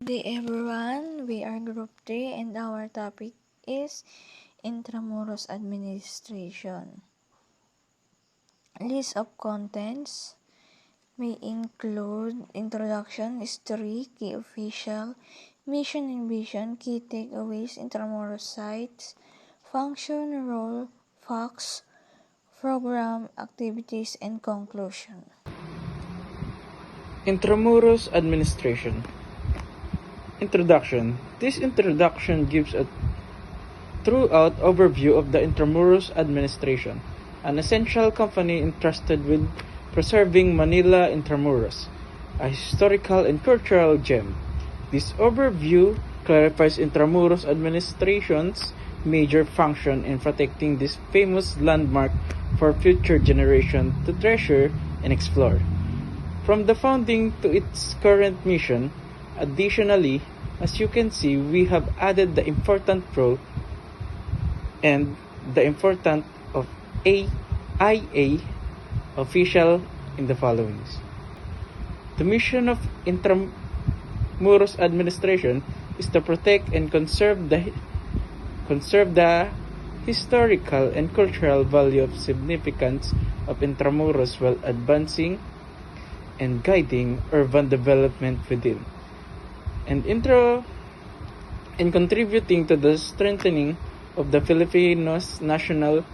Good day everyone, we are Group 3 and our topic is Intramuros Administration. List of contents may include introduction, history, key official, mission and vision, key takeaways, Intramuros sites, function, role, facts, program, activities, and conclusion. Intramuros Administration. Introduction. This introduction gives a thorough overview of the Intramuros Administration, an essential company entrusted with preserving Manila Intramuros, a historical and cultural gem. This overview clarifies Intramuros Administration's major function in protecting this famous landmark for future generations to treasure and explore. From the founding to its current mission, additionally, as you can see, we have added the important role and the importance of IA official in the followings. The mission of Intramuros Administration is to protect and conserve the historical and cultural value of significance of Intramuros while advancing and guiding urban development within, and contributing to the strengthening of the Filipinos' national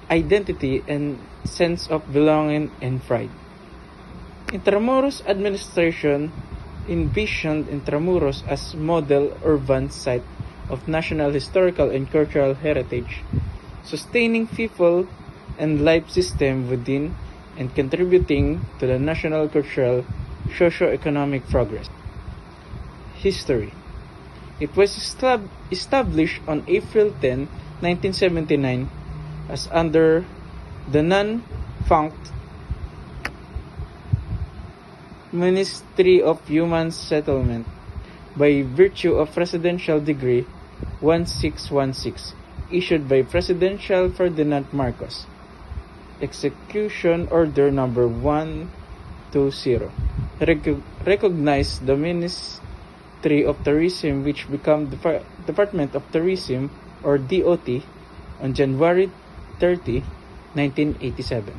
identity and sense of belonging and pride. Intramuros Administration envisioned Intramuros as model urban site of national historical and cultural heritage, sustaining people and life system within and contributing to the national cultural socio-economic progress. History. It was established on April 10, 1979 as under the non-funct Ministry of Human Settlement by virtue of Presidential Decree 1616 issued by Presidential Ferdinand Marcos. Execution Order Number 120 recognized the Ministry of Tourism, which became the Department of Tourism or DOT on January 30, 1987.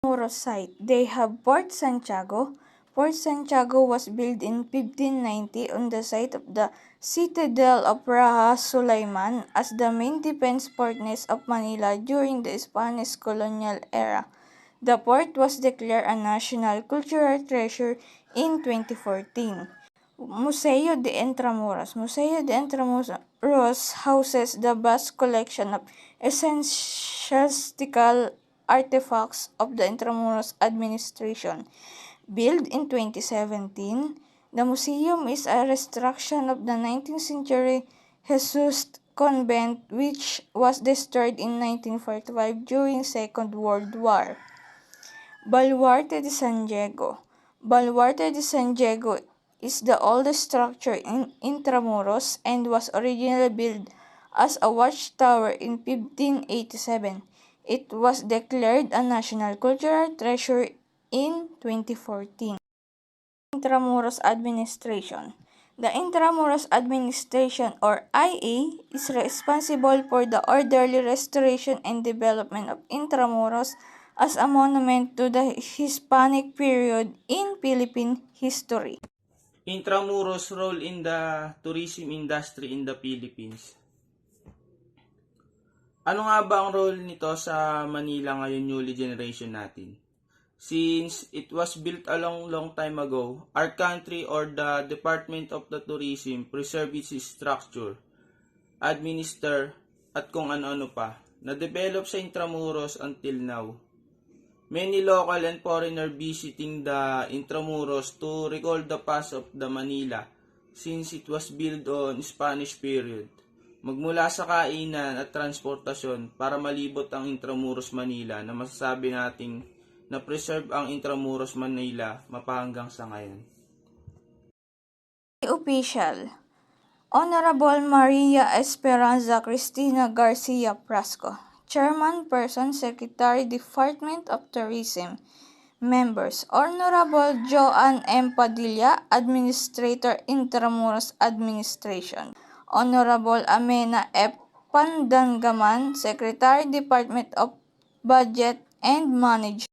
Intramuros site. They have Port Santiago. Port Santiago was built in 1590 on the site of the citadel of Raja Sulaiman as the main defense fortress of Manila during the Spanish colonial era. The port was declared a national cultural treasure in 2014. Museo de Intramuros. Museo de Intramuros houses the vast collection of ecclesiastical artifacts of the Intramuros administration. Built in 2017, the museum is a restoration of the 19th century Jesus Convent, which was destroyed in 1945 during Second World War. Baluarte de San Diego. Baluarte de San Diego is the oldest structure in Intramuros and was originally built as a watchtower in 1587. It was declared a National Cultural Treasure in 2014. Intramuros Administration. The Intramuros Administration or IA is responsible for the orderly restoration and development of Intramuros as a monument to the Hispanic period in Philippine history. Intramuros role in the tourism industry in the Philippines. Ano nga ba ang role nito sa Manila ngayon newly generation natin? Since it was built a long time ago, our country or the Department of the Tourism preserve its structure, administer, at kung ano-ano pa, na-develop sa Intramuros until now. Many local and foreigner visiting the Intramuros to recall the past of the Manila since it was built on Spanish period. Magmula sa kainan at transportasyon para malibot ang Intramuros Manila na masasabi nating na preserve ang Intramuros Manila mapahanggang sa ngayon. Official. Honorable Maria Esperanza Cristina Garcia Prasco, Chairman Person, Secretary, Department of Tourism. Members: Honorable Joan M. Padilla, Administrator, Intramuros Administration. Honorable Amena F. Pandangaman, Secretary, Department of Budget and Management.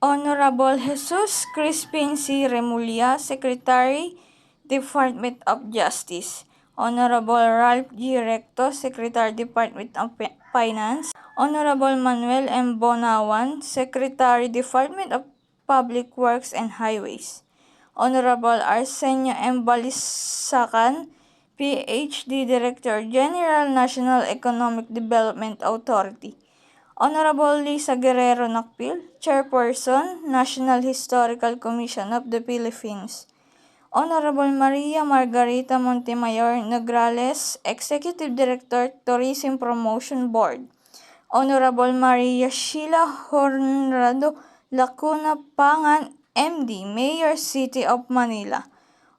Honorable Jesus Crispin C. Remulla, Secretary, Department of Justice. Honorable Ralph G. Recto, Secretary, Department of Finance. Honorable Manuel M. Bonawan, Secretary, Department of Public Works and Highways. Honorable Arsenio M. Balisacan, PhD, Director General, National Economic Development Authority. Honorable Lisa Guerrero Nakpil, Chairperson, National Historical Commission of the Philippines. Honorable Maria Margarita Montemayor Nograles, Executive Director, Tourism Promotion Board. Honorable Maria Sheila Honrado Lacuna Pangan, MD, Mayor, City of Manila.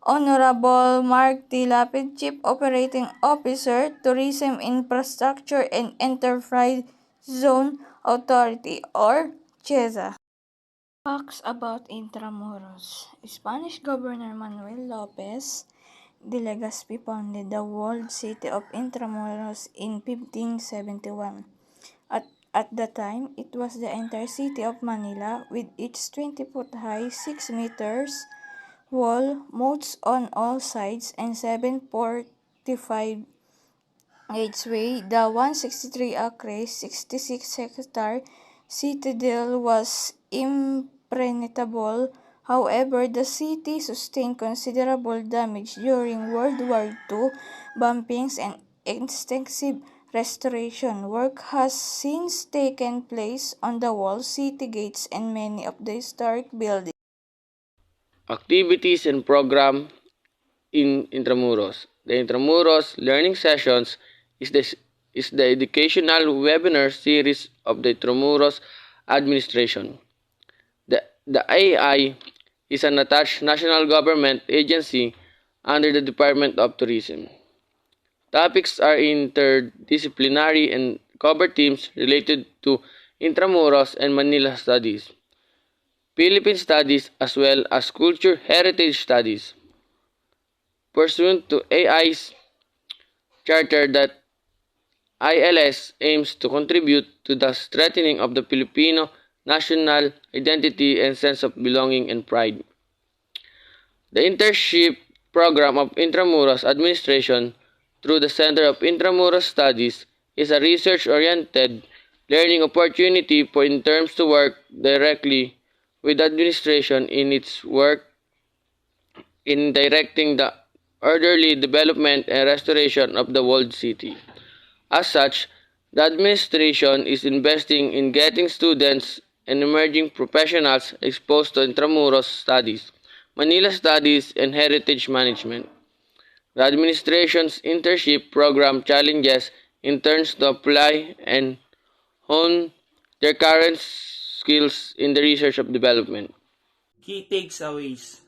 Honorable Mark T. Lapid, Chief Operating Officer, Tourism Infrastructure and Enterprise Zone Authority or CHEZA. Facts about Intramuros. Spanish Governor Manuel Lopez de Legazpi founded the walled city of Intramuros in 1571. At the time, it was the entire city of Manila with its 20-foot high, 6 meters wall, moats on all sides, and 7 fortified gateway. The 163-acre, 66-hectare citadel was impregnable. However, the city sustained considerable damage during World War II bombings and extensive restoration work has since taken place on the walls, city gates, and many of the historic buildings. Activities and program in Intramuros. The Intramuros Learning Sessions is the educational webinar series of the Intramuros administration. The AI is an attached national government agency under the Department of Tourism. Topics are interdisciplinary and cover themes related to Intramuros and Manila studies, Philippine studies, as well as culture heritage studies. Pursuant to AI's charter, that ILS aims to contribute to the strengthening of the Filipino national identity and sense of belonging and pride. The internship program of Intramuros Administration through the Center of Intramuros Studies is a research-oriented learning opportunity for interns to work directly with the administration in its work in directing the orderly development and restoration of the walled city. As such, the administration is investing in getting students and emerging professionals exposed to Intramuros studies, Manila studies, and heritage management. The administration's internship program challenges interns to apply and hone their current skills in the research of development. Key takeaways.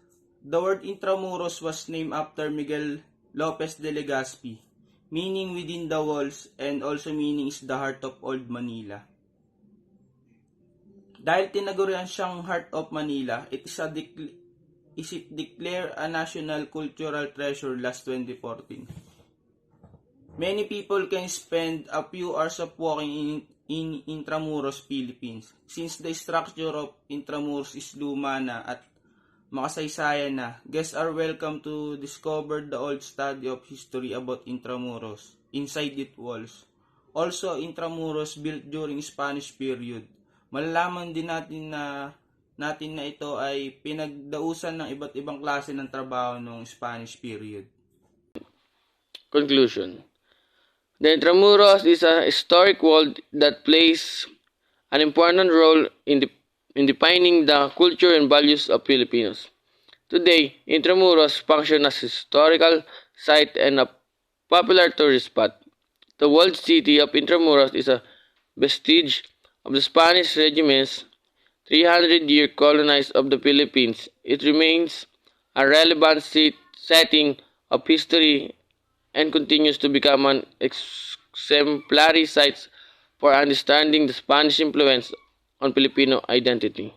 The word Intramuros was named after Miguel Lopez de Legazpi, meaning within the walls, and also meaning is the heart of Old Manila. Dahil tinagurian siyang Heart of Manila, it declared a national cultural treasure last 2014. Many people can spend a few hours of walking in Intramuros, Philippines. Since the structure of Intramuros is luma na at makasaysayan na, guests are welcome to discover the old study of history about Intramuros inside its walls. Also, Intramuros built during Spanish period. Malalaman din natin na ito ay pinagdausan ng iba't ibang klase ng trabaho noong Spanish period. Conclusion. The Intramuros is a historic wall that plays an important role in defining the culture and values of Filipinos. Today, Intramuros functions as a historical site and a popular tourist spot. The walled city of Intramuros is a vestige of the Spanish regime's 300-year colonize of the Philippines. It remains a relevant setting of history and continues to become an exemplary site for understanding the Spanish influence on Filipino identity.